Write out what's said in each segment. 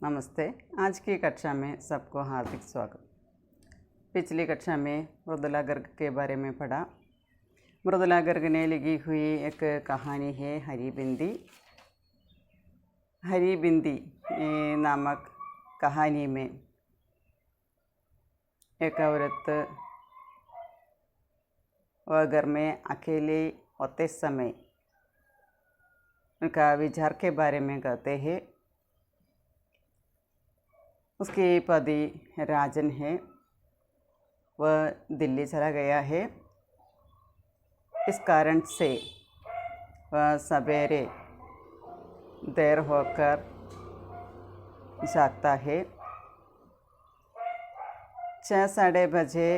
नमस्ते। आज की कक्षा में सबको हार्दिक स्वागत। पिछली कक्षा में मृदुला गर्ग के बारे में पढ़ा। मृदुला गर्ग ने लिखी हुई एक कहानी है हरी बिंदी। हरी बिंदी नामक कहानी में एक औरत वह घर में अकेले होते समय उनका विचार के बारे में कहते हैं। उसके पति राजन है, वह दिल्ली चला गया है। इस कारण से वह सवेरे देर होकर जागता है। 6-6:30 बजे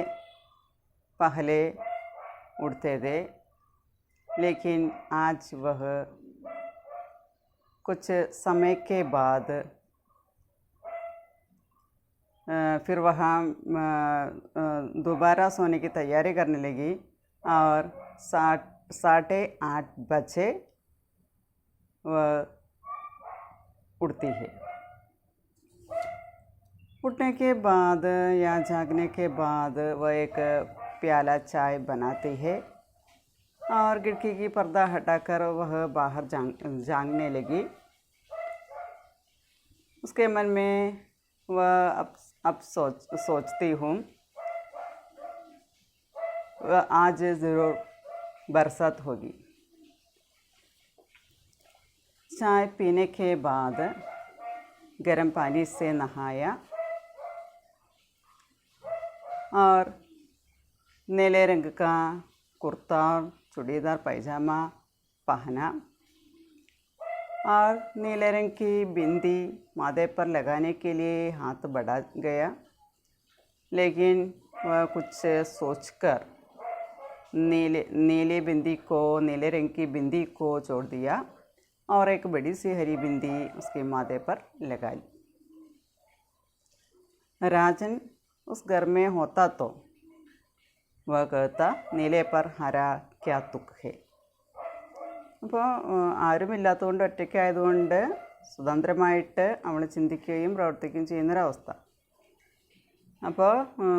पहले उठते थे, लेकिन आज वह कुछ समय के बाद फिर वहाँ दोबारा सोने की तैयारी करने लगी और 8:30 बजे वह उठती है। उठने के बाद या जागने के बाद वह एक प्याला चाय बनाती है और खिड़की की पर्दा हटाकर वह बाहर जागने लगी। उसके मन में वह अब सोचती हूँ वह आज ज़रूर बरसात होगी। चाय पीने के बाद गर्म पानी से नहाया और नीले रंग का कुर्ता और चूड़ीदार पैजामा पहना और नीले रंग की बिंदी माथे पर लगाने के लिए हाथ बढ़ा गया, लेकिन वह कुछ सोचकर नीले रंग की बिंदी को छोड़ दिया और एक बड़ी सी हरी बिंदी उसके माथे पर लगा ली। राजन उस घर में होता तो वह कहता, नीले पर हरा क्या तुक है। അപ്പോൾ ആരുമില്ലാത്തതുകൊണ്ട് ഒറ്റയ്ക്കായതുകൊണ്ട് സ്വതന്ത്രമായിട്ട് അവൾ ചിന്തിക്കുകയും പ്രവർത്തിക്കുകയും ചെയ്യുന്നൊരവസ്ഥ. അപ്പോൾ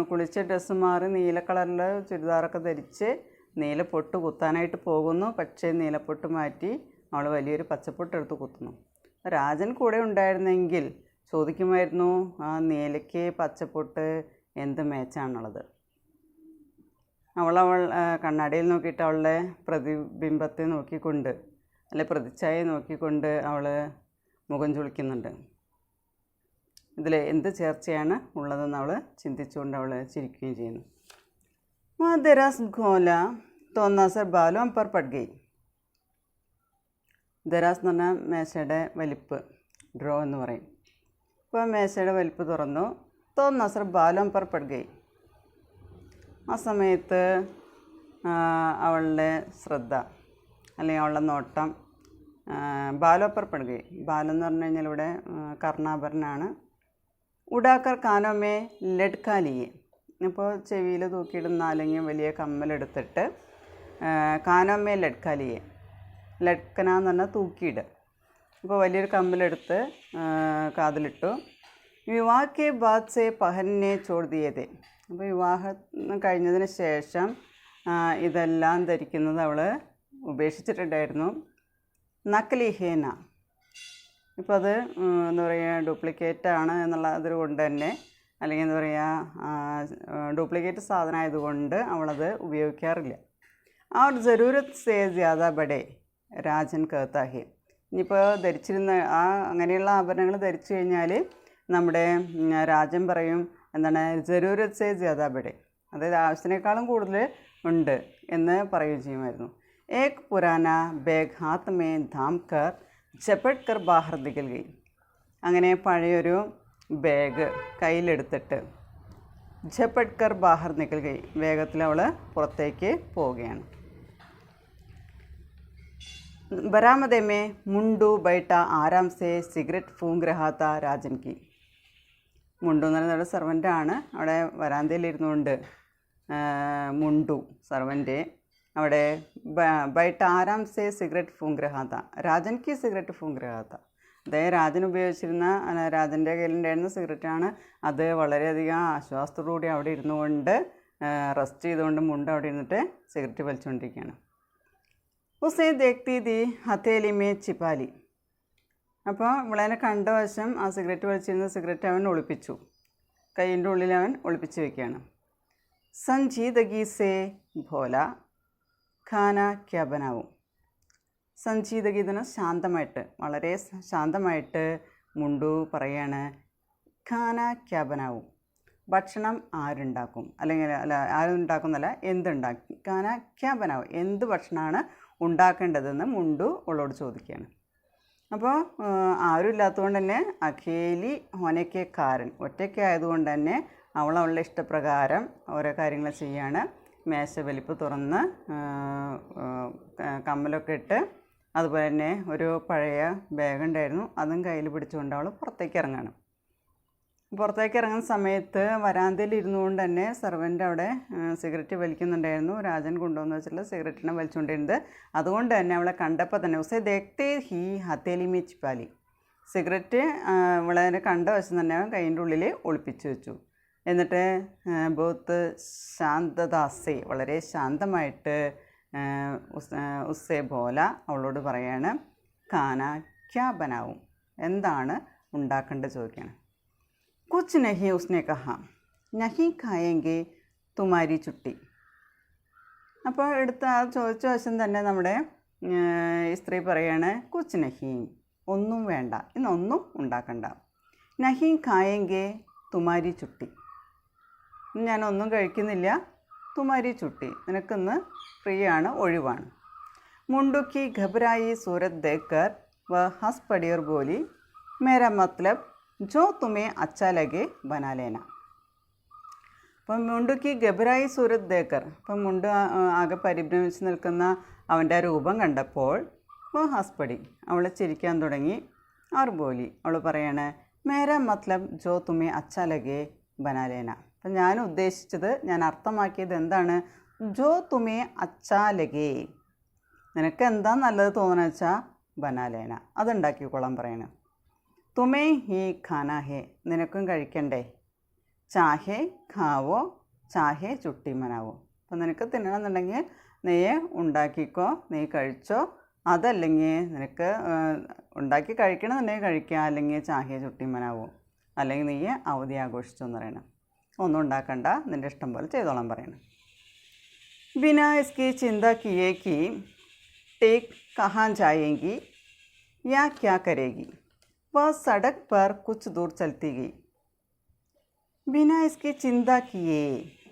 കുളിച്ച് ഡ്രസ്സ് മാറി നീല കളറിൽ ചുരിദാറൊക്കെ ധരിച്ച് നീലപ്പൊട്ട് കുത്താനായിട്ട് പോകുന്നു. പക്ഷേ നീലപ്പൊട്ട് മാറ്റി അവൾ വലിയൊരു പച്ചപ്പൊട്ട് എടുത്ത് കുത്തുന്നു. രാജൻ കൂടെ ഉണ്ടായിരുന്നെങ്കിൽ ചോദിക്കുമായിരുന്നു, ആ നീലയ്ക്ക് പച്ചപ്പൊട്ട് എന്ത് മേച്ചാണുള്ളത്. അവൾ കണ്ണാടിയിൽ നോക്കിയിട്ട് അവളുടെ പ്രതിബിംബത്തെ നോക്കിക്കൊണ്ട് പ്രതിച്ഛായയെ നോക്കിക്കൊണ്ട് അവൾ മുഖം ചുളിക്കുന്നുണ്ട്. ഇതിൽ എന്ത് ചേർച്ചയാണ് ഉള്ളതെന്ന് അവൾ ചിന്തിച്ചുകൊണ്ട് അവൾ ചിരിക്കുകയും ചെയ്യുന്നു. ദരാസ് ഘോല തോന്നാസർ ബാലോം പർ പട് ഗയി. ദരാസ് എന്ന് പറഞ്ഞാൽ മേശയുടെ വലിപ്പ്, ഡ്രോ എന്ന് പറയും. അപ്പോൾ മേശയുടെ വലിപ്പ് തുറന്നു. തോന്നാസർ ബാലോം പർ പട് ഗയി. ആ സമയത്ത് അവളുടെ ശ്രദ്ധ അല്ലെങ്കിൽ അവളുടെ നോട്ടം ബാലോപ്പർ പടുകൈ. ബാലം എന്ന് പറഞ്ഞു കഴിഞ്ഞാൽ ഇവിടെ കർണാഭരണമാണ്. ഉടാക്കർ കാനോമേ ലഡ്കാലിയെ. ഇപ്പോൾ ചെവിയിൽ തൂക്കിയിടുന്ന അല്ലെങ്കിൽ വലിയ കമ്മലെടുത്തിട്ട് കാനോമേ ലഡ്കാലിയെ. ലഡ്കന എന്ന് പറഞ്ഞാൽ തൂക്കിയിടുക. അപ്പോൾ വലിയൊരു കമ്മലെടുത്ത് കാതിലിട്ടു. വിവാഹക്കെ ബാദ് സെ പഹന്നെ ചോട് ദിയതേ. അപ്പോൾ വിവാഹം കഴിഞ്ഞതിന് ശേഷം ഇതെല്ലാം ധരിക്കുന്നത് അവൾ ഉപേക്ഷിച്ചിട്ടുണ്ടായിരുന്നു. നക്കലി ഹേന. ഇപ്പോൾ അത് എന്താ പറയുക, ഡ്യൂപ്ലിക്കേറ്റാണ് എന്നുള്ളത് കൊണ്ട് തന്നെ, അല്ലെങ്കിൽ എന്താ പറയുക, ഡ്യൂപ്ലിക്കേറ്റ് സാധനമായതുകൊണ്ട് അവളത് ഉപയോഗിക്കാറില്ല. ആ ഒരു ജരൂരത്ത് സേ ജ്യാദാ ബഡേ രാജൻ कहता है. ഇനിയിപ്പോൾ ധരിച്ചിരുന്ന അങ്ങനെയുള്ള ആഭരണങ്ങൾ ധരിച്ചു കഴിഞ്ഞാൽ നമ്മുടെ രാജൻ പറയും, എന്താണ്, ജരൂരത്ത് സേ ജ്യാദാ ബഡേ, അതായത് ആവശ്യത്തിനേക്കാളും കൂടുതൽ ഉണ്ട് എന്ന് പറയുകയും ചെയ്യുമായിരുന്നു. ഏക് പുരാന ബാഗ് ഹാത്ത് മേ ധാം കർ ചപ്പട്ട് കർ ബാഹർ നികൽ ഗയി. അങ്ങനെ പഴയൊരു ബാഗ് കയ്യിലെടുത്തിട്ട് झपट कर बाहर निकल गई. വേഗത്തിൽ അവൾ പുറത്തേക്ക് പോവുകയാണ്. बरामदे में मुंडू बैठा आराम से सिगरेट फूंक रहा था राजन की. മുണ്ടു എന്ന് പറയുന്നത് സർവൻ്റാണ്. അവിടെ വരാന്തയിലിരുന്നുകൊണ്ട് മുണ്ടു സർവൻ്റ് അവിടെ ബൈട്ട് ആരാം സെ സിഗരറ്റ് ഫൂങ്ക് രഹാ താ. രാജൻ കി സിഗരറ്റ് ഫൂങ്ക് രഹാ താ. അതായത് രാജൻ ഉപയോഗിച്ചിരുന്ന രാജൻ്റെ കയ്യിലുണ്ടായിരുന്ന സിഗരറ്റാണ്. അത് വളരെയധികം ആശ്വാസത്തോടുകൂടി അവിടെ ഇരുന്നു കൊണ്ട് റെസ്റ്റ് ചെയ്തുകൊണ്ട് മുണ്ട് അവിടെ ഇരുന്നിട്ട് സിഗരറ്റ് വലിച്ചുകൊണ്ടിരിക്കുകയാണ്. ഉസേ ദേഖ്തി ദി ഹത്തേലി മേ ചിപ്പാലി. അപ്പോൾ ഇവളെന്നെ കണ്ട വശം ആ സിഗരറ്റ് വലിച്ചിരുന്ന സിഗരറ്റ് അവൻ ഒളിപ്പിച്ചു, കൈയിൻ്റെ ഉള്ളിൽ അവൻ ഒളിപ്പിച്ച് വയ്ക്കുകയാണ്. സഞ്ജീദഗി സേ ഭോല ഖാന ക്യാ ബനാവും. സഞ്ജീദഗി എന്ന് പറഞ്ഞാൽ ശാന്തമായിട്ട്, വളരെ ശാന്തമായിട്ട് മുണ്ടു പറയാണ് ഖാന ക്യാ ബനാവും, ഭക്ഷണം ആരുണ്ടാക്കും, അല്ലെങ്കിൽ ആരുണ്ടാക്കുന്നല്ല എന്തുണ്ടാക്കി, ഖാന ക്യാ ബനാവും, എന്ത് ഭക്ഷണമാണ് ഉണ്ടാക്കേണ്ടതെന്ന് മുണ്ടു അവളോട് ചോദിക്കുകയാണ്. അപ്പോൾ ആരും ഇല്ലാത്തതുകൊണ്ട് തന്നെ അഖേലി ഹോനയ്ക്ക് കാരൻ, ഒറ്റയ്ക്കായതുകൊണ്ട് തന്നെ അവളുടെ ഇഷ്ടപ്രകാരം ഓരോ കാര്യങ്ങൾ ചെയ്യാണ്. മേശ വലിപ്പ് തുറന്ന് കമ്മലൊക്കെ ഇട്ട്, അതുപോലെ തന്നെ ഒരു പഴയ ബാഗ് ഉണ്ടായിരുന്നു, അതും കയ്യിൽ പിടിച്ചുകൊണ്ട് അവൾ പുറത്തേക്ക് ഇറങ്ങുകയാണ്. പുറത്തേക്ക് ഇറങ്ങുന്ന സമയത്ത് വരാന്തയിൽ ഇരുന്നു കൊണ്ട് തന്നെ സെർവൻ്റ് അവിടെ സിഗരറ്റ് വലിക്കുന്നുണ്ടായിരുന്നു. രാജൻ കൊണ്ടുവന്ന് വെച്ചിട്ടുള്ള സിഗരറ്റിനെ വലിച്ചുകൊണ്ടിരുന്നത്. അതുകൊണ്ട് തന്നെ അവളെ കണ്ടപ്പോൾ തന്നെ ഉസേ ദേഖ്തേ ഹി ഹത്തേലി മേ ചിപ്പാലി, സിഗരറ്റ് ഇവളെ കണ്ട വശം തന്നെ അവൻ കൈൻ്റെ ഉള്ളിൽ ഒളിപ്പിച്ച് വെച്ചു. എന്നിട്ട് ബോത്ത് ശാന്തദാസെ, വളരെ ശാന്തമായിട്ട് ഉസ്സേ ബോല, അവളോട് പറയാണ് ഖാന ക്യാ ബനാവും, എന്താണ് ഉണ്ടാക്കേണ്ടത് ചോദിക്കുകയാണ്. കുച്ച് നഹി ഉസ്നെ കഹാ നഹി ഖായെങ്കെ തുമാരി ചുട്ടി. അപ്പോൾ ചോദിച്ച വശം തന്നെ നമ്മുടെ ഈ സ്ത്രീ പറയാണ് കുച്ച് നഹി, ഒന്നും വേണ്ട, ഇന്നൊന്നും ഉണ്ടാക്കണ്ട. നഹി ഖായെങ്കെ തുമാരി ചുട്ടി, ഞാനൊന്നും കഴിക്കുന്നില്ല, തുമാരി ചുട്ടി, നിനക്കിന്ന് ഫ്രീ ആണ്, ഒഴിവാണ്. മുണ്ടുക്കി ഘബരായി സൂരത് ദേക്കർ വ ഹസ് പടിയർ ബോലി മേരാ മത്ലബ് ജോ തുമേ അച്ഛാ ലഗെ ബനാലേന. അപ്പം മുണ്ടുക്കി ഘബരായി സൂരത് ദേക്കർ, അപ്പം മുണ്ട് ആകെ പരിഭ്രമിച്ച് നിൽക്കുന്ന അവൻ്റെ രൂപം കണ്ടപ്പോൾ വ ഹസ്പടി, അവളെ ചിരിക്കാൻ തുടങ്ങി. ആർ ബോലി, അവൾ പറയാണ് മേരാ മത്ലബ് ജോ തുമേ അച്ഛാ ലഗെ ബനാലേന. അപ്പം ഞാൻ ഉദ്ദേശിച്ചത്, ഞാൻ അർത്ഥമാക്കിയത് എന്താണ്, ജോ തുമേ അച്ഛാ ലഗേ, നിനക്ക് എന്താ നല്ലത് തോന്നണമെന്ന് വെച്ചാൽ ബനാലേന, അതുണ്ടാക്കിക്കോളാൻ പറയണം. തുമേ ഹി ഖാന ഹേ, നിനക്കും കഴിക്കണ്ടേ, ചാഹേ ഖാവോ ചാഹേ ചുട്ടി മനാവോ. അപ്പം നിനക്ക് തിന്നണമെന്നുണ്ടെങ്കിൽ നീ ഉണ്ടാക്കിക്കോ, നീ കഴിച്ചോ, അതല്ലെങ്കിൽ നിനക്ക് ഉണ്ടാക്കി കഴിക്കണമെന്നുണ്ടെങ്കിൽ കഴിക്കുക, അല്ലെങ്കിൽ ചാഹേ ചുട്ടി മനാവോ, അല്ലെങ്കിൽ നീ അവധി ആഘോഷിച്ചോന്ന് പറയണം. ഒന്നും ഉണ്ടാക്കണ്ട, നിൻ്റെ ഇഷ്ടം പോലെ ചെയ്തോളാൻ പറയണം. ബിനാ ഇസ്കി ചിന്ത കിയേ കി ടേക്ക് കഹാൻ ജായേങ്കി യാ ക്യാ കരേഗി, വ സടക് പർ കുച്ച് ദൂർ ചലത്തി ഗയി. ബിനാ ഇസ്കി ചിന്ത കിയേ,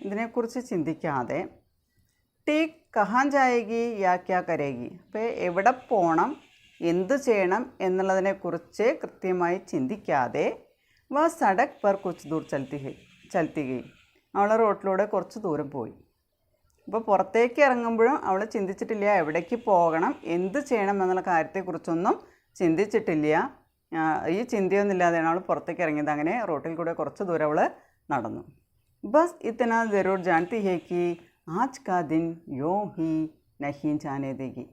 ഇതിനെക്കുറിച്ച് ചിന്തിക്കാതെ, ടേക്ക് കഹാൻ ജായേഗി യാ ക്യാ കരേഗി, അപ്പോൾ എവിടെ പോകണം, എന്തു ചെയ്യണം എന്നുള്ളതിനെക്കുറിച്ച് കൃത്യമായി ചിന്തിക്കാതെ, വ സടക് പർ കുച്ച് ദൂർ ചലത്തി ഗയി, അവൾ റോട്ടിലൂടെ കുറച്ച് ദൂരം പോയി. അപ്പോൾ പുറത്തേക്ക് ഇറങ്ങുമ്പോഴും അവൾ ചിന്തിച്ചിട്ടില്ല എവിടേക്ക് പോകണം, എന്ത് ചെയ്യണം എന്നുള്ള കാര്യത്തെക്കുറിച്ചൊന്നും ചിന്തിച്ചിട്ടില്ല. ഈ ചിന്തയൊന്നുമില്ലാതെയാണ് അവൾ പുറത്തേക്ക് ഇറങ്ങിയത്. അങ്ങനെ റോട്ടിൽ കൂടെ കുറച്ച് ദൂരം അവൾ നടന്നു. ബസ് ഇത്തന ജറൂർ ജാൻതി ഹേ കി ആജ് കാ ദിൻ യോ ഹി നഹി ജാനേ ദേഗി.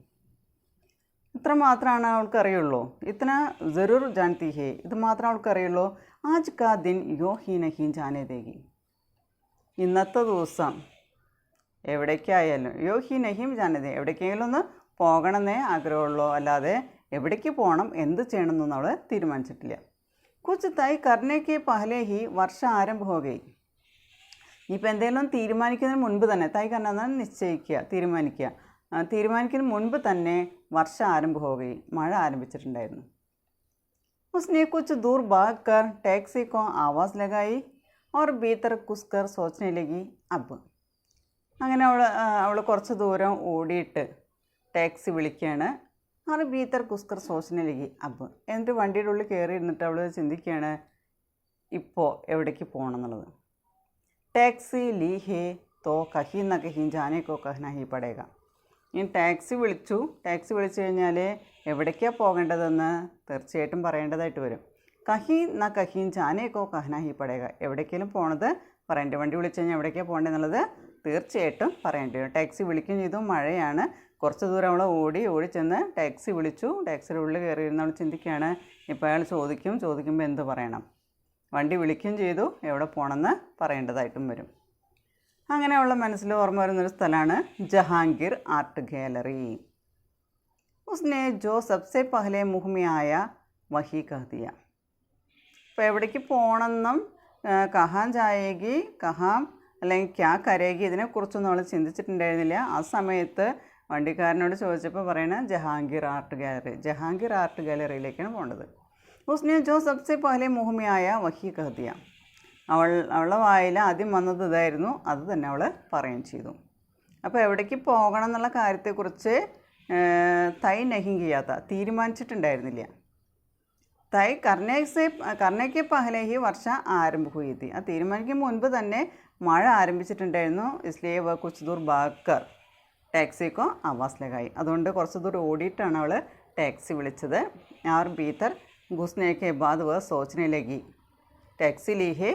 ഇത്ര മാത്രമാണ് അവൾക്കറിയുള്ളൂ. ഇത്തന ജറൂർ ജാൻതി ഹേ, ഇത് മാത്രം അവൾക്കറിയുള്ളൂ. ആജ് കാ ദിൻ യോ ഹി നഹി ജാനേ ദേഗി, ഇന്നത്തെ ദിവസം എവിടേക്കായാലും യോ ഹി നഹീം ജാനേ, എവിടേക്കെങ്കിലും ഒന്ന് പോകണമെന്നേ ആഗ്രഹമുള്ളൂ, അല്ലാതെ എവിടേക്ക് പോകണം, എന്ത് ചെയ്യണം എന്നൊന്നും അവൾ തീരുമാനിച്ചിട്ടില്ല. കുച്ച് തൈ കർണേക്ക് പഹലെ ഹി വർഷ ആരംഭ ഹോ ഗയി. ഇനിയിപ്പോൾ എന്തെങ്കിലും തീരുമാനിക്കുന്നതിന് മുൻപ് തന്നെ, തൈ കർണ നിശ്ചയിക്കുക, തീരുമാനിക്കുന്നതിന് മുൻപ് തന്നെ വർഷ ആരംഭ ഹോ ഗയി, മഴ ആരംഭിച്ചിട്ടുണ്ടായിരുന്നു. उसने कुछ दूर भाग कर टैक्सी को आवाज़ लगाई और भीतर घुसकर सोचने लगी अब. അങ്ങനെ അവൾ കുറച്ച് ദൂരം ഓടിയിട്ട് ടാക്സി വിളിക്കുകയാണ്. അവർ ഭീതർ കുസ്കർ സോച്ചനേക്ക് അബ്, എന്നിട്ട് വണ്ടിയുടെ ഉള്ളിൽ കയറി ഇരുന്നിട്ട് അവൾ ചിന്തിക്കുകയാണ് ഇപ്പോൾ എവിടേക്ക് പോകണം എന്നുള്ളത്. ടാക്സി ലീ ഹേ തോ കഹീ ന കഹീ ജാനേ കോ കഹ്ന ഹി പടേഗ. ഇനി ടാക്സി വിളിച്ചു കഴിഞ്ഞാൽ എവിടേക്കാണ് പോകേണ്ടതെന്ന് തീർച്ചയായിട്ടും പറയേണ്ടതായിട്ട് വരും. കഹീ ന കഹീ ജാനേ കോ കഹ്ന ഹി പടേഗ, എവിടേക്കെങ്കിലും പോണത് പറയേണ്ടി, വണ്ടി വിളിച്ചു കഴിഞ്ഞാൽ എവിടേക്കാണ് പോകേണ്ടതെന്നുള്ളത് തീർച്ചയായിട്ടും പറയേണ്ടി വരും. ടാക്സി വിളിക്കുകയും ചെയ്തു, മഴയാണ്, കുറച്ച് ദൂരം അവൾ ഓടി ചെന്ന് ടാക്സി വിളിച്ചു. ടാക്സിയുടെ ഉള്ളിൽ കയറിയിരുന്ന അവൾ ചിന്തിക്കുകയാണ്, ഇപ്പോൾ അയാൾ ചോദിക്കുമ്പോൾ എന്ത് പറയണം. വണ്ടി വിളിക്കുകയും ചെയ്തു, എവിടെ പോകണമെന്ന് പറയേണ്ടതായിട്ടും വരും. അങ്ങനെ അവളുടെ മനസ്സിൽ ഓർമ്മ വരുന്നൊരു സ്ഥലമാണ് ജഹാംഗീർ ആർട്ട് ഗാലറി. ഉസ്നെ ജോ സബ്സെ പഹലെ മുഹ് മേ ആയ വഹി കഹ് ദിയ. അപ്പോൾ എവിടേക്ക് പോകണമെന്നും കഹാൻ ജായേഗി കഹാം അല്ലെങ്കിൽ ക്യാ കരേഗി ഇതിനെക്കുറിച്ചൊന്നും അവൾ ചിന്തിച്ചിട്ടുണ്ടായിരുന്നില്ല. ആ സമയത്ത് വണ്ടിക്കാരനോട് ചോദിച്ചപ്പോൾ പറയണത് ജഹാംഗീർ ആർട്ട് ഗാലറിയിലേക്കാണ് പോകേണ്ടത്. ഉസ്നെ ജോ സബ്സെ പഹലെ മുഹ് മേ ആയ വഹി കഹ് ദിയ. അവളുടെ വായിൽ ആദ്യം വന്നത് ഇതായിരുന്നു, അത് തന്നെ അവൾ പറയുകയും ചെയ്തു. അപ്പോൾ എവിടേക്ക് പോകണം എന്നുള്ള കാര്യത്തെക്കുറിച്ച് തൈ നഹി കിയാത്ത തീരുമാനിച്ചിട്ടുണ്ടായിരുന്നില്ല. തൈ കർണയ്ക്ക് പഹലെ ഹി വർഷ ആരംഭ ഹുയി തി. ആ തീരുമാനിക്കും മുൻപ് തന്നെ മഴ ആരംഭിച്ചിട്ടുണ്ടായിരുന്നു. ഇസ്ലിയെ വ കുച്ച് ദൂർ ഭാഗ്കർ ടാക്സിക്കോ ആവാസ് ലഗായി. അതുകൊണ്ട് കുറച്ച് ദൂരം ഓടിയിട്ടാണ് അവൾ ടാക്സി വിളിച്ചത്. ആർ ഭീതർ ഘുസ്നേക്കെ ബാദ് വ സോച്ചനെ ലഗി टैक्सी ली है,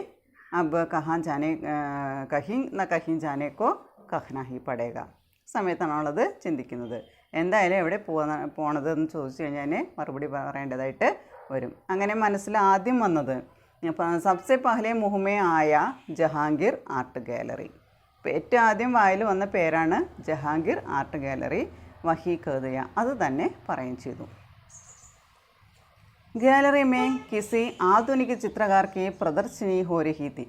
अब കहीं ജാനേക്കോ കഹ്നാ ഹി പടേഗ. സമയത്താണ് അവളത് ചിന്തിക്കുന്നത്. എന്തായാലും എവിടെ പോണത് എന്ന് ചോദിച്ചു കഴിഞ്ഞാൽ മറുപടി പറയേണ്ടതായിട്ട് വരും. അങ്ങനെ മനസ്സിൽ ആദ്യം വന്നത് സബ്സെ പഹലെ മുഹമ്മേ ആയ ജഹാംഗീർ ആർട്ട് ഗാലറി. ഇപ്പോൾ ഏറ്റവും ആദ്യം വായിൽ വന്ന പേരാണ് ജഹാംഗീർ ആർട്ട് ഗാലറി. വഹി കഹ്ദിയ അത് തന്നെ പറയുകയും ചെയ്തു. गैलरी में किसी आधुनिक चित्रकार की प्रदर्शनी हो रही थी.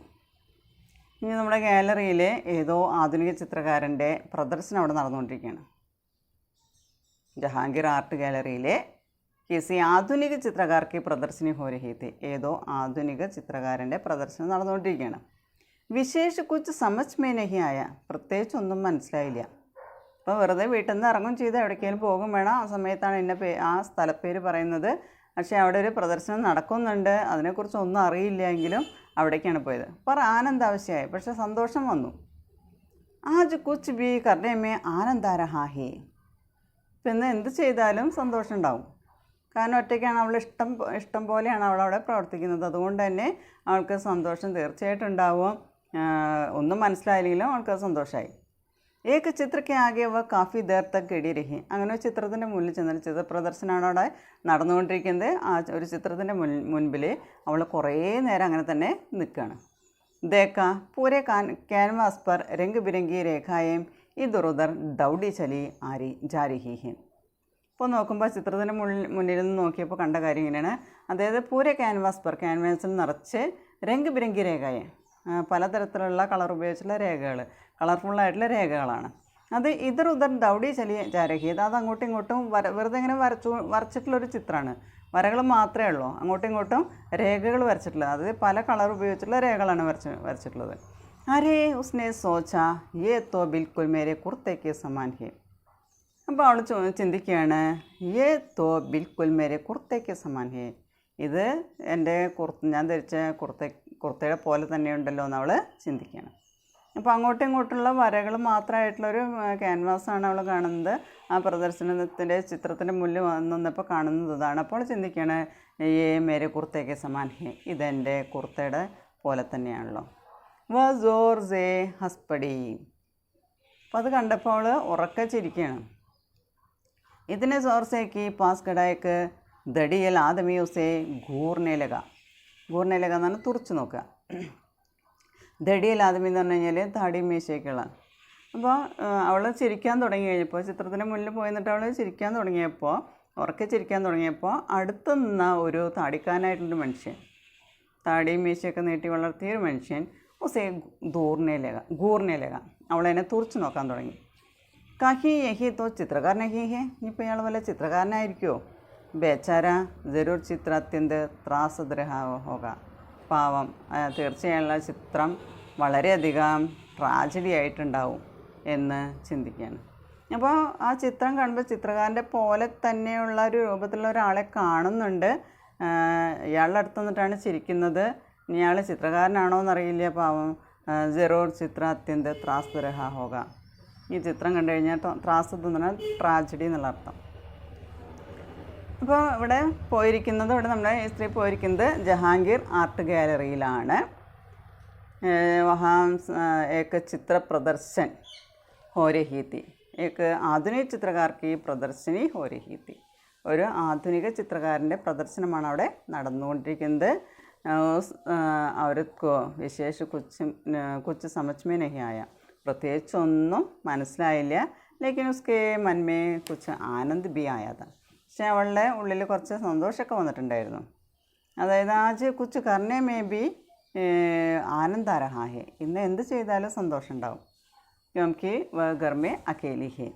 ഇനി നമ്മുടെ ഗാലറിയിൽ ഏതോ ആധുനിക ചിത്രകാരൻ്റെ പ്രദർശനം അവിടെ നടന്നുകൊണ്ടിരിക്കുകയാണ്. ജഹാംഗീർ ആർട്ട് ഗാലറിയിലെ കിസി ആധുനിക ചിത്രകാർക്ക് പ്രദർശനി ഹോ രഹി തി. ഏതോ ആധുനിക ചിത്രകാരൻ്റെ പ്രദർശനം നടന്നുകൊണ്ടിരിക്കുകയാണ്. വിശേഷ കുച്ച് സമജ് മേ നഹി ആയ. പ്രത്യേകിച്ചൊന്നും മനസ്സിലായില്ല. അപ്പോൾ വെറുതെ വീട്ടിൽ നിന്ന് ഇറങ്ങും ചെയ്ത് എവിടേക്കെങ്കിലും പോകും വേണം. ആ സമയത്താണ് ആ സ്ഥലപ്പേര് പറയുന്നത്. പക്ഷേ അവിടെ ഒരു പ്രദർശനം നടക്കുന്നുണ്ട്, അതിനെക്കുറിച്ച് ഒന്നും അറിയില്ല എങ്കിലും അവിടേക്കാണ് പോയത്. ആനന്ദ് ആവശ്യമായി, പക്ഷെ സന്തോഷം വന്നു. ആജ് കുച്ച് ബി കർണേമേ ആനന്ദ രഹാ ഹി. പിന്നെ എന്ത് ചെയ്താലും സന്തോഷം ഉണ്ടാവും. കാരണം ഒറ്റയ്ക്കാണ് അവൾ ഇഷ്ടം പോലെയാണ് അവളവിടെ പ്രവർത്തിക്കുന്നത്. അതുകൊണ്ട് തന്നെ അവൾക്ക് സന്തോഷം തീർച്ചയായിട്ടും ഉണ്ടാവും. ഒന്നും മനസ്സിലായില്ലെങ്കിലും അവൾക്ക് സന്തോഷമായി. ഏക ചിത്രയ്ക്ക് ആകെ അവ കാഫി ദേർ തക്ക് ഇടി രഹി. അങ്ങനെ ഒരു ചിത്രത്തിൻ്റെ മുന്നിൽ ചെന്നാൽ ചിത്ര പ്രദർശനമാണ് അവിടെ നടന്നുകൊണ്ടിരിക്കുന്നത്. ആ ഒരു ചിത്രത്തിൻ്റെ മുൻപിൽ അവൾ കുറേ നേരം അങ്ങനെ തന്നെ നിൽക്കുകയാണ്. ദേക്ക പൂരെ ക്യാൻവാസ് പർ രംഗ് ബിരംഗി രേഖായേം ഇതുറുദർ ദൗഡി ചലി ആരി ജാരിഹി. ഇപ്പോൾ നോക്കുമ്പോൾ ചിത്രത്തിൻ്റെ മുന്നിൽ നിന്ന് നോക്കിയപ്പോൾ കണ്ട കാര്യം ഇങ്ങനെയാണ്. അതായത് പൂരെ ക്യാൻവാസിൽ നിറച്ച് രംഗ് ബിരംഗി രേഖയെ പലതരത്തിലുള്ള കളർ ഉപയോഗിച്ചുള്ള രേഖകൾ, കളർഫുള്ളായിട്ടുള്ള രേഖകളാണ്. അത് ഇതർ ദൗഡി ചലി ജാരഹിയത്. അത് അങ്ങോട്ടും ഇങ്ങോട്ടും വെറുതെ ഇങ്ങനെ വരച്ചിട്ടുള്ളൊരു ചിത്രമാണ്. വരകൾ മാത്രമേ ഉള്ളൂ, അങ്ങോട്ടും ഇങ്ങോട്ടും രേഖകൾ വരച്ചിട്ടുള്ളത്. അത് പല കളർ ഉപയോഗിച്ചിട്ടുള്ള രേഖകളാണ് വരച്ചിട്ടുള്ളത്. അരേ ഉസ്നെ സോച്ച യേ തോ ബിൽക്കുൽ മേരെ കുർത്തേക്ക് സമാൻ ഹേ. അപ്പോൾ അവൾ ചിന്തിക്കുകയാണ്, യേ തോ ബിൽക്കുൽ മേരെ കുർത്തേക്ക് സമാൻ ഹേ. ഇത് എൻ്റെ ഞാൻ ധരിച്ച കുർത്തയുടെ പോലെ തന്നെയുണ്ടല്ലോ എന്ന് അവൾ ചിന്തിക്കുകയാണ്. അപ്പോൾ അങ്ങോട്ടും ഇങ്ങോട്ടുള്ള വരകൾ മാത്രമായിട്ടുള്ളൊരു ക്യാൻവാസാണ് അവൾ കാണുന്നത്. ആ പ്രദർശനത്തിൻ്റെ ചിത്രത്തിൻ്റെ മുന്നിൽ വന്നപ്പോൾ കാണുന്നത് ഇതാണ്. അപ്പോൾ ചിന്തിക്കുകയാണ്, ഏ മേരെ കുർത്തേക്ക് സമാൻ ഹേ, ഇതെൻ്റെ കുർത്തയുടെ പോലെ തന്നെയാണല്ലോ. വ ജോർ സേ ഹസ്പടി. അപ്പോൾ അത് കണ്ടപ്പോൾ അവൾ ഉറക്കെ ചിരിക്കുകയാണ്. ഇതിനെ ജോർ സേക്ക് പാസ് കടായക്ക് ദടിയൽ ആദമി ഉസേ ഘൂർനെ ലഗ എന്ന് പറഞ്ഞാൽ തുറച്ച് നോക്കുക. ദടിയൽ ആദമി എന്ന് പറഞ്ഞു കഴിഞ്ഞാൽ താടി മീശയൊക്കെയുള്ള. അപ്പോൾ അവൾ ചിരിക്കാൻ തുടങ്ങി കഴിഞ്ഞപ്പോൾ, ചിത്രത്തിന് മുന്നിൽ പോയി നിന്നിട്ട് അവൾ ചിരിക്കാൻ തുടങ്ങിയപ്പോൾ, ഉറക്കെ ചിരിക്കാൻ തുടങ്ങിയപ്പോൾ അടുത്ത് നിന്ന ഒരു താടിക്കാനായിട്ടുള്ളൊരു മനുഷ്യൻ, താടിയും മീശയൊക്കെ നീട്ടി വളർത്തിയൊരു മനുഷ്യൻ ഉസേ ഘൂർനെ ലഗ അവളതിനെ തുറച്ച് നോക്കാൻ തുടങ്ങി. കാഹി യഹി തോ ചിത്രകാരൻ നഹി ഹേ. ഇനിയിപ്പോൾ ഇയാൾ വല്ല ചിത്രകാരനായിരിക്കുമോ? ബേച്ചാര ജരൂർ ചിത്ര അത്യന്ത് ത്രാസദ്രഹ ഹോക. പാവം, തീർച്ചയായുള്ള ചിത്രം വളരെയധികം ട്രാജഡി ആയിട്ടുണ്ടാവും എന്ന് ചിന്തിക്കുകയാണ്. അപ്പോൾ ആ ചിത്രം കാണുമ്പോൾ ചിത്രകാരൻ്റെ പോലെ തന്നെയുള്ള ഒരു രൂപത്തിലുള്ള ഒരാളെ കാണുന്നുണ്ട്. ഇയാളുടെ അടുത്ത് നിന്നിട്ടാണ് ചിരിക്കുന്നത്. ഇയാൾ ചിത്രകാരനാണോ എന്നറിയില്ല. പാവം. ജറൂർ ചിത്ര അത്യന്ത് ത്രാസദ്രഹ ഹോക. ഈ ചിത്രം കണ്ടു കഴിഞ്ഞാൽ ത്രാസദ് എന്ന് പറഞ്ഞാൽ ട്രാജഡി എന്നുള്ള അർത്ഥം. അപ്പോൾ ഇവിടെ നമ്മുടെ ഈ സ്ത്രീ പോയിരിക്കുന്നത് ജഹാംഗീർ ആർട്ട് ഗാലറിയിലാണ്. വഹാം ഏക ചിത്ര പ്രദർശൻ ഹോ രഹി തി. एक ആധുനിക चित्रकार की प्रदर्शनी हो रही थी. ഒരു ആധുനിക ചിത്രകാരൻ്റെ പ്രദർശനമാണ് അവിടെ നടന്നുകൊണ്ടിരിക്കുന്നത്. അവർക്ക് വിശേഷ കുച്ച് സമജ് में नहीं आया. പ്രത്യേകിച്ചൊന്നും മനസ്സിലായില്ല. ലേക്കിൻ ഉസ്കെ മൻമേ കുച്ച് ആനന്ദ് ബി ആയാ था. പക്ഷേ അവളുടെ ഉള്ളിൽ കുറച്ച് സന്തോഷമൊക്കെ വന്നിട്ടുണ്ടായിരുന്നു. അതായത് ആജ് കുച്ച് കർണേ മേ ബി ആനന്ദ് ആ രഹാ ഹെ. ഇന്ന് എന്ത് ചെയ്താലും സന്തോഷം ഉണ്ടാവും. क्योंकि वह घर में अकेली है.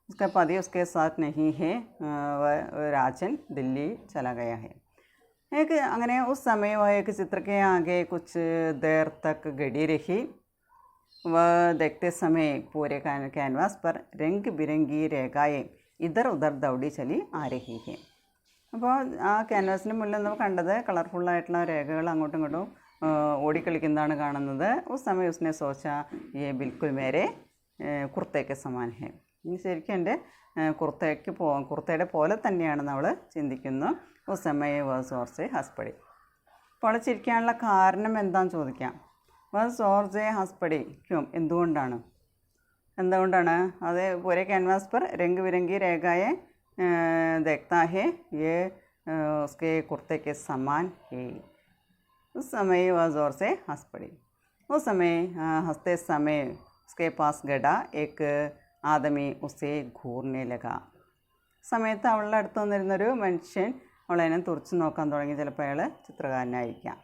उसका पति उसके साथ नहीं है. वह राजन दिल्ली चला गया है. एक अंगने उस समय वह एक चित्र के आगे कुछ देर तक गड़ी रही. वह देखते समय पूरे कैनवास पर रंग बिरंगी रेखाएं इधर उधर दौड़ी चली आ रही है. അപ്പോൾ ആ ക്യാൻവാസിന് മുന്നിൽ നമ്മൾ കണ്ടത് കളർഫുള്ളായിട്ടുള്ള രേഖകൾ അങ്ങോട്ടും ഇങ്ങോട്ടും ഓടിക്കളിക്കുന്നതാണ് കാണുന്നത്. ഉസ് സമയം ഉസ്നെ സോച്ച യേ ബിൽക്കുൽ മേരെ കുർത്തയ്ക്ക് സമാൻ ഹെ. ഇനി ശരിക്കും എൻ്റെ കുർത്തയുടെ പോലെ തന്നെയാണെന്ന് അവൾ ചിന്തിക്കുന്നു. ഉസ് സമയം വ സോർസെ ഹസ്പടി. അപ്പോൾ അവൾ ചിരിക്കാനുള്ള കാരണം എന്താണെന്ന് ചോദിക്കാം. വ സോർസെ ഹസ്പടി ക്യോം, എന്തുകൊണ്ടാണ് അത് പൂരെ ക്യാൻവാസ് पर रंग बिरंगी रेखाएं देखता है. ये उसके कुर्ते के समान है. उस समय वह ज़ोर से हंस पड़ी. उस समय हंसते समय उसके पास गड़ा एक आदमी उसे घूरने लगा. സമയത്ത് അവളുടെ അടുത്ത് വന്നിരുന്നൊരു മനുഷ്യൻ അവളതിനെ തുറച്ച് നോക്കാൻ തുടങ്ങി. ചിലപ്പോൾ അയാൾ ചിത്രകാരനായിരിക്കാം.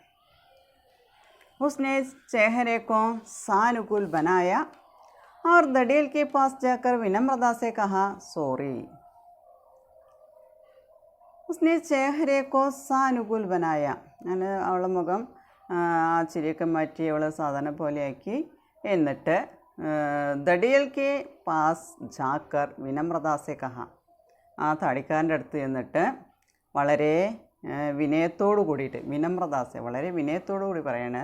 उसने चेहरे को सानुकूल बनाया और दड़ेल के पास जाकर विनम्रता से कहा सॉरी. उसने चेहरे को सानुकूल बनाया. അങ്ങനെ അവളുടെ മുഖം ആ ചിരിയൊക്കെ മാറ്റി അവൾ സാധാരണ പോലെയാക്കി. എന്നിട്ട് ദടിയൽ കെ പാസ് ജാക്കർ വിനമ്രതാസെ കഹ, ആ താടിക്കാരൻ്റെ അടുത്ത് ചെന്നിട്ട് വളരെ വിനയത്തോടു കൂടിയിട്ട്, വിനമ്രതാസെ വളരെ വിനയത്തോടു കൂടി പറയാണ്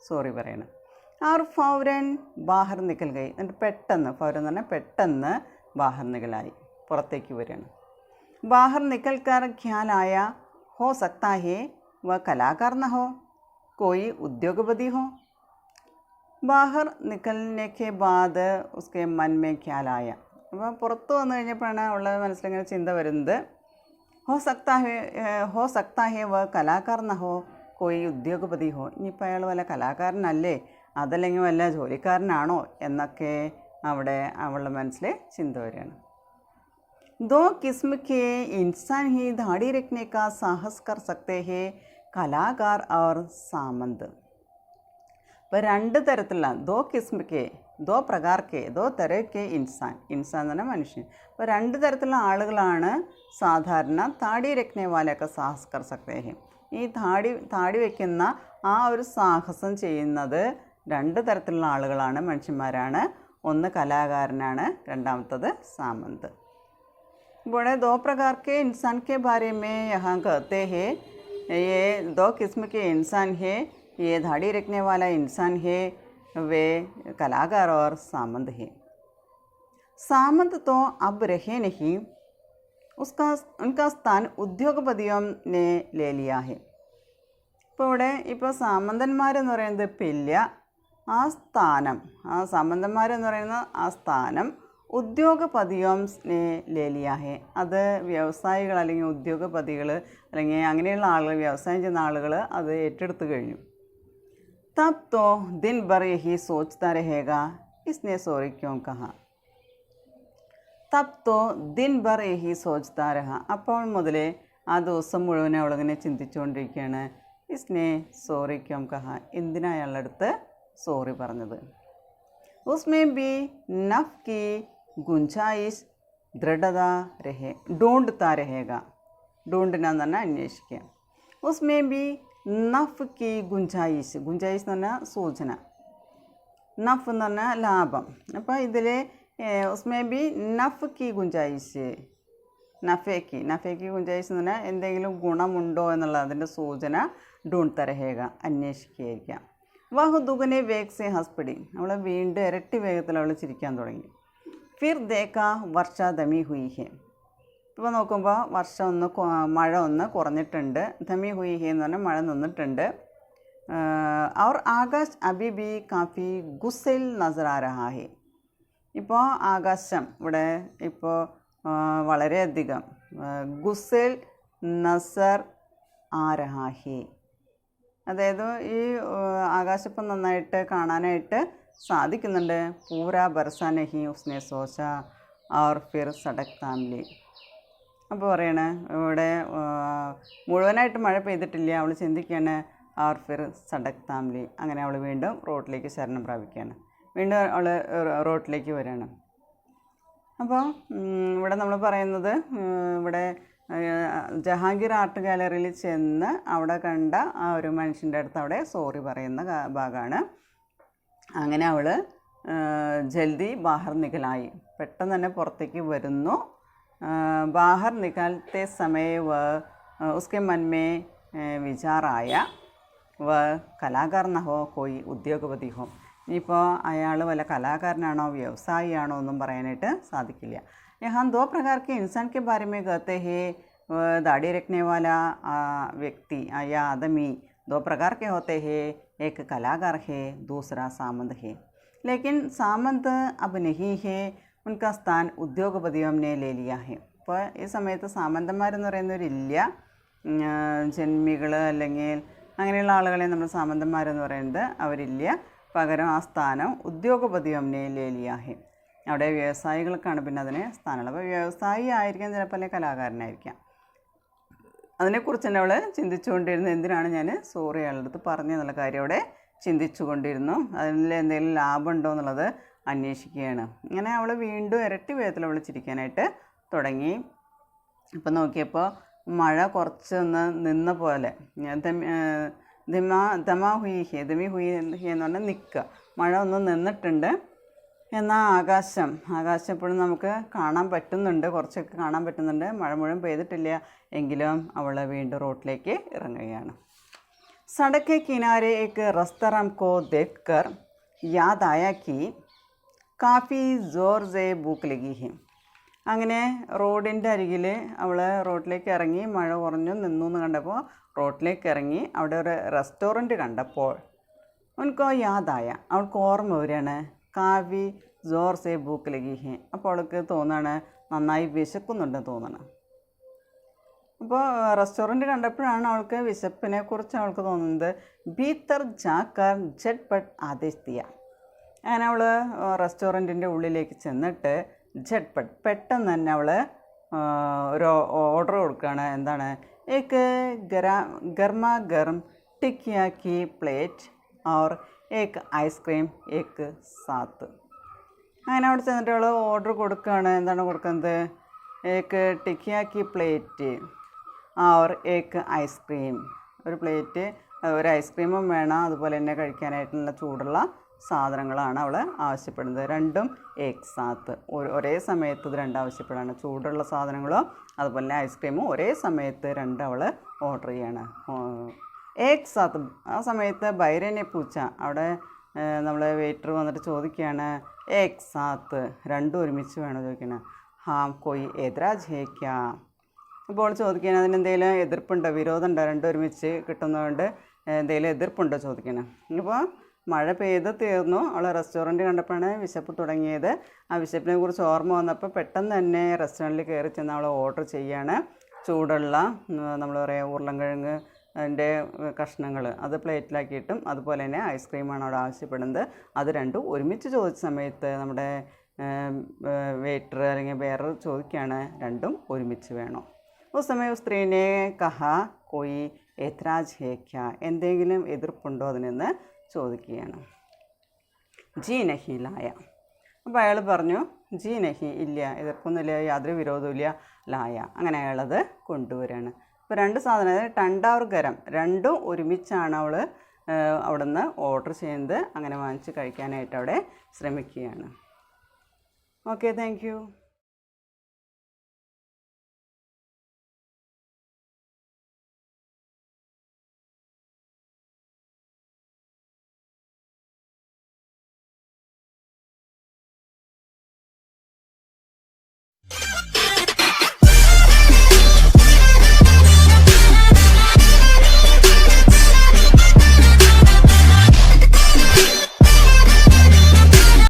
സോറി പറയണം. ആർ ഫൗരൻ ബാഹർ നിക്കൽ ഗൈ. എന്നിട്ട് പെട്ടെന്ന്, ഫൗരൻ എന്ന് പറഞ്ഞാൽ പെട്ടെന്ന് ബാഹർ നിക്കലായി, പുറത്തേക്ക് വരികയാണ്. बाहर निकल कर ख्याल आया हो सकता है वह कलाकार न हो, कोई उद्योगपति हो. बाहर निकलने के बाद उसके मन में ख्याल आया. അപ്പോൾ പുറത്ത് വന്നു കഴിഞ്ഞപ്പോഴാണ് അവളുടെ മനസ്സിലിങ്ങനെ ചിന്ത വരുന്നത്. ഹോ സക്താ ഹേ വ കലാകാർ ന ഹോ, കോയി ഉദ്യോഗപതി ഹോ. ഇനിയിപ്പോൾ അയാൾ വല്ല കലാകാരനല്ലേ, അതല്ലെങ്കിൽ വല്ല ജോലിക്കാരനാണോ എന്നൊക്കെ അവിടെ അവളുടെ മനസ്സിൽ ചിന്ത വരികയാണ്. दो किस्म के इंसान ही दाढ़ी रखने का साहस कर सकते हैं, कलाकार और सामंत. അപ്പോൾ രണ്ട് തരത്തിലുള്ള ദോ പ്രകാർ കെ ഇൻസാൻ എന്ന് പറഞ്ഞാൽ മനുഷ്യൻ. അപ്പോൾ രണ്ട് തരത്തിലുള്ള ആളുകളാണ് സാധാരണ താടി രഖ്നെ വാലയൊക്കെ സാഹസ് കർ സക്തേ ഹെ. ഈ താടി വയ്ക്കുന്ന ആ ഒരു സാഹസം ചെയ്യുന്നത് രണ്ട് തരത്തിലുള്ള ആളുകളാണ്, മനുഷ്യന്മാരാണ്. ഒന്ന് കലാകാരനാണ്, രണ്ടാമത്തത് സാമന്ത്. बड़े दो प्रकार के इंसान के बारे में यहाँ कहते हैं. ये दो किस्म के इंसान है. ये दाढ़ी रखने वाला इंसान है, वे कलाकार और सामंत है. सामंत तो अब रहे नहीं, उनका स्थान उद्योगपतियों ने ले लिया है. ഇപ്പോൾ ഇവിടെ സാമന്തന്മാരെന്ന് പറയുന്നത് ഇപ്പം ഇല്ല. ആ സാമന്തന്മാരെന്ന് പറയുന്ന ആ സ്ഥാനം ഉദ്യോഗപതിയോംനെ ലേലിയ ഹെ. അത് വ്യവസായികൾ അല്ലെങ്കിൽ ഉദ്യോഗപതികൾ അല്ലെങ്കിൽ അങ്ങനെയുള്ള ആളുകൾ, വ്യവസായം ചെയ്യുന്ന ആളുകൾ അത് ഏറ്റെടുത്തു കഴിഞ്ഞു. തബ് തോ ദിൻ ഭർ യഹി സോച്താ രഹേഗ ഇസ്നെ സോറി ക്യോം കഹ. തബ് തോ ദിൻ ഭർ യഹി സോച്താ രഹ. അപ്പോൾ മുതൽ ആ ദിവസം മുഴുവൻ അവളിങ്ങനെ ചിന്തിച്ചുകൊണ്ടിരിക്കുകയാണ്. ഇസ്നെ സോറി ക്യോം കഹ, എന്തിനാ അയാളുടെ അടുത്ത് സോറി പറഞ്ഞത്. ഉസ്മേ ബി നഫ് കി ഗുഞ്ചായിസ് ദൃഢത ढूंढता रहेगा. ढूंढना എന്ന് പറഞ്ഞാൽ അന്വേഷിക്കുക. ഉസ്മേ ബി നഫ് കി ഗുഞ്ചായിസ് എന്ന് പറഞ്ഞാൽ സൂചന, നഫ് എന്ന് പറഞ്ഞാൽ ലാഭം. അപ്പോൾ ഇതിൽ ഉസ്മേ ബി നഫ് കി ഗുഞ്ചായിസ്, നഫേക്ക് ഗുഞ്ചായിസ് എന്ന് പറഞ്ഞാൽ എന്തെങ്കിലും ഗുണമുണ്ടോ എന്നുള്ള അതിൻ്റെ സൂചന. ढूंढता रहेगा, അന്വേഷിക്കുകയായിരിക്കാം. വഹു ദുഗനെ വേഗ് സെ ഹസ്പടി. അവൾ വീണ്ടും ഇരട്ടി വേഗത്തിൽ അവൾ ചിരിക്കാൻ തുടങ്ങി. ഫിർ ദേക്ക വർഷ ദമി ഹുയി ഹെ. ഇപ്പോൾ നോക്കുമ്പോൾ മഴ ഒന്ന് കുറഞ്ഞിട്ടുണ്ട്. ദമി ഹുയി ഹെ എന്ന് പറഞ്ഞാൽ മഴ നിന്നിട്ടുണ്ട്. और आकाश अभी भी काफ़ी गुस्सेल नज़र आ रहा है. ഇപ്പോൾ ആകാശം ഇവിടെ ഇപ്പോൾ വളരെയധികം ഗുസേൽ നസർ ആ രഹാ ഹി, അതായത് ഈ ആകാശം ഇപ്പം നന്നായിട്ട് കാണാനായിട്ട് സാധിക്കുന്നുണ്ട്. പൂരാ ബർസാ നഹി ഉസ്നെ സോച്ച ഔർ ഫിർ സടക് താംലി. അപ്പോൾ പറയണേ ഇവിടെ മുഴുവനായിട്ട് മഴ പെയ്തിട്ടില്ല, അവൾ ചിന്തിക്കുകയാണ് ഔർ ഫിർ സടക് താംലി. അങ്ങനെ അവൾ വീണ്ടും റോട്ടിലേക്ക് ശരണം പ്രാപിക്കുകയാണ്, വീണ്ടും അവൾ റോട്ടിലേക്ക് വരികയാണ്. അപ്പോൾ ഇവിടെ നമ്മൾ പറയുന്നത് ഇവിടെ ജഹാംഗീർ ആർട്ട് ഗാലറിയിൽ ചെന്ന് അവിടെ കണ്ട ആ ഒരു മനുഷ്യൻ്റെ അടുത്ത് അവിടെ സോറി പറയുന്ന ഭാഗമാണ്. അങ്ങനെ അവൾ ജൽദി ബാഹർ നികലായി, പെട്ടെന്ന് തന്നെ പുറത്തേക്ക് വരുന്നു. ബാഹർ നികലത്തെ സമയ ഉസ്കെ മൻമേ വിചാറായ കലാകാർ നഹോ കോയി ഉദ്യോഗപതി ഹോ. ഇനിയിപ്പോൾ അയാൾ വല്ല കലാകാരനാണോ വ്യവസായിയാണോ ഒന്നും പറയാനായിട്ട് സാധിക്കില്ല. यहाँ 2 प्रकार के इंसान के बारे में कहते हैं. दाढ़ी रखने वाला व्यक्ति या आदमी 2 प्रकार के होते हैं. एक कलाकार है, दूसरा सामंत है. लेकिन सामंत अब नहीं है, उनका स्थान उद्योगपतियों ने ले लिया है. അപ്പോൾ ഈ സമയത്ത് സാമന്തന്മാരെന്ന് പറയുന്നവരില്ല, ജന്മികൾ അല്ലെങ്കിൽ അങ്ങനെയുള്ള ആളുകളെ നമ്മൾ സാമന്തന്മാരെന്ന് പറയുന്നത് അവരില്ല. പകരം ആ സ്ഥാനം ഉദ്യോഗപതിയോംനെ ലേ ലിയാ ഹെ. അവിടെ വ്യവസായികൾക്കാണ് പിന്നെ അതിന് സ്ഥാനമുള്ളത്. അപ്പോൾ വ്യവസായി ആയിരിക്കാം, ചിലപ്പോൾ അല്ലെങ്കിൽ കലാകാരനായിരിക്കാം. അതിനെക്കുറിച്ച് തന്നെ അവൾ ചിന്തിച്ചുകൊണ്ടിരുന്നു. എന്തിനാണ് ഞാൻ സോറി അയാളുടെ അടുത്ത് പറഞ്ഞെന്നുള്ള കാര്യം അവിടെ ചിന്തിച്ചു കൊണ്ടിരുന്നു. അതിൽ എന്തെങ്കിലും ലാഭമുണ്ടോ എന്നുള്ളത് അന്വേഷിക്കുകയാണ്. അങ്ങനെ അവൾ വീണ്ടും ഇരട്ടി വേഗത്തിൽ അവൾ ചിരിക്കാനായിട്ട് തുടങ്ങി. ഇപ്പം നോക്കിയപ്പോൾ മഴ കുറച്ചൊന്ന് നിന്ന പോലെ, ദമാ ഹുയി ഹി എന്ന് പറഞ്ഞാൽ നിൽക്കുക, മഴ ഒന്ന് നിന്നിട്ടുണ്ട്. എന്നാൽ ആകാശം എപ്പോഴും നമുക്ക് കാണാൻ പറ്റുന്നുണ്ട്, കുറച്ചൊക്കെ കാണാൻ പറ്റുന്നുണ്ട്. മഴ മുഴുവൻ പെയ്തിട്ടില്ല എങ്കിലും അവൾ വീണ്ടും റോട്ടിലേക്ക് ഇറങ്ങുകയാണ്. സടക് കെ കിനാരെ ഏക് റെസ്റ്റോറന്റ് കോ ദേഖ്കർ യാദ് ആയ കി കാഫി ജോർ സേ ഭൂക്ക് ലഗി ഹി. അങ്ങനെ റോഡിൻ്റെ അരികിൽ അവൾ റോട്ടിലേക്ക് ഇറങ്ങി. മഴ കുറഞ്ഞു നിന്നു എന്ന് കണ്ടപ്പോൾ റോട്ടിലേക്ക് ഇറങ്ങി. അവിടെ ഒരു റെസ്റ്റോറൻറ്റ് കണ്ടപ്പോൾ ഉनको യാദായ, അവൾക്ക് ഓർമ്മ വരികയാണ്. കാവി ജോർ സേ ഭൂക്ക് ലഗി ഹെ. അപ്പോൾ അവൾക്ക് തോന്നുകയാണ് നന്നായി വിശക്കുന്നുണ്ടെന്ന് തോന്നണം. അപ്പോൾ റെസ്റ്റോറൻറ്റ് കണ്ടപ്പോഴാണ് അവൾക്ക് വിശപ്പിനെ കുറിച്ച് അവൾക്ക് തോന്നുന്നത്. ഭീത്തർ ജാക്കർ ജട്ട് പട്ട് ആദേശ് ദിയ. അങ്ങനെ അവൾ റെസ്റ്റോറൻറ്റിൻ്റെ ഉള്ളിലേക്ക് ചെന്നിട്ട് ജട്ട് പട്ട് പെട്ടെന്ന് തന്നെ അവൾ ഒരു ഓർഡർ കൊടുക്കുകയാണ്. എന്താണ്? ഏക്ക് ഗർമാ ഗർം ടിക്കിയ കി പ്ലേറ്റ് और एक ഐസ്ക്രീം ഏക്ക് സാത്ത്. അങ്ങനെ അവിടെ ചെന്നിട്ട് അവൾ ഓർഡർ കൊടുക്കുകയാണ്. എന്താണ് കൊടുക്കുന്നത്? ഏക്ക് ടിക്കിയാക്കി പ്ലേറ്റ് और एक ഐസ്ക്രീം, ഒരു പ്ലേറ്റ് ഒരു ഐസ്ക്രീമും വേണം, അതുപോലെ തന്നെ കഴിക്കാനായിട്ടുള്ള ചൂടുള്ള സാധനങ്ങളാണ് അവൾ ആവശ്യപ്പെടുന്നത്. രണ്ടും ഏക്ക് സാത്ത്, ഒരേ സമയത്ത് ഇത് രണ്ടും ആവശ്യപ്പെടുകയാണ്. ചൂടുള്ള സാധനങ്ങളോ അതുപോലെ തന്നെ ഐസ്ക്രീമും ഒരേ സമയത്ത് രണ്ടും അവൾ ഓർഡർ ചെയ്യാണ്. ഏക് സാത്ത്. ആ സമയത്ത് ബൈരനെ പൂച്ച, അവിടെ നമ്മൾ വെയിറ്റർ വന്നിട്ട് ചോദിക്കുകയാണ് ഏക് സാത്ത്, രണ്ടും ഒരുമിച്ച് വേണോ ചോദിക്കണം. ഹാം കൊയ് എതിരാജ് ഹേക്കാ. അപ്പോൾ ചോദിക്കണം അതിനെന്തെങ്കിലും എതിർപ്പുണ്ടോ, വിരോധമുണ്ടോ, രണ്ടും ഒരുമിച്ച് കിട്ടുന്നതുകൊണ്ട് എന്തെങ്കിലും എതിർപ്പുണ്ടോ ചോദിക്കണം. ഇപ്പോൾ മഴ പെയ്ത് തീർന്നു. അവൾ റെസ്റ്റോറൻറ്റ് കണ്ടപ്പോഴാണ് വിശപ്പ് തുടങ്ങിയത്. ആ വിശപ്പിനെ കുറിച്ച് ഓർമ്മ വന്നപ്പോൾ പെട്ടെന്ന് തന്നെ റെസ്റ്റോറൻറ്റിൽ കയറി ചെന്ന് അവൾ ഓർഡർ ചെയ്യാണ്. ചൂടുള്ള നമ്മൾ പറയുക ഉരുളൻകിഴങ്ങ് അതിൻ്റെ കഷ്ണങ്ങൾ അത് പ്ലേറ്റിലാക്കിയിട്ടും അതുപോലെ തന്നെ ഐസ്ക്രീമാണ് അവിടെ ആവശ്യപ്പെടുന്നത്. അത് രണ്ടും ഒരുമിച്ച് ചോദിച്ച സമയത്ത് നമ്മുടെ വെയിറ്റർ അല്ലെങ്കിൽ വേറെ ചോദിക്കുകയാണ് രണ്ടും ഒരുമിച്ച് വേണോ. ഉസ് സമയം സ്ത്രീനെ കഹ കോയി എത്രാജ് ഹേക്ക, എന്തെങ്കിലും എതിർപ്പുണ്ടോ അതിനെന്ന് ചോദിക്കുകയാണ്. ജി നഹി ലായ. അപ്പോൾ അയാൾ പറഞ്ഞു ജി നഹി, ഇല്ല, എതിർപ്പൊന്നുമില്ല, യാതൊരു വിരോധമില്ല, ലായ. അങ്ങനെ അയാളത് കൊണ്ടുവരികയാണ്. ഇപ്പോൾ രണ്ട് സാധനം, അതായത് ടണ്ട और ഗരം രണ്ടും ഒരുമിച്ചാണ് അവൾ അവിടെ നിന്ന് ഓർഡർ ചെയ്യുന്നത്. അങ്ങനെ വാങ്ങിച്ച് കഴിക്കാനായിട്ട് അവിടെ ശ്രമിക്കുകയാണ്. Okay, thank you.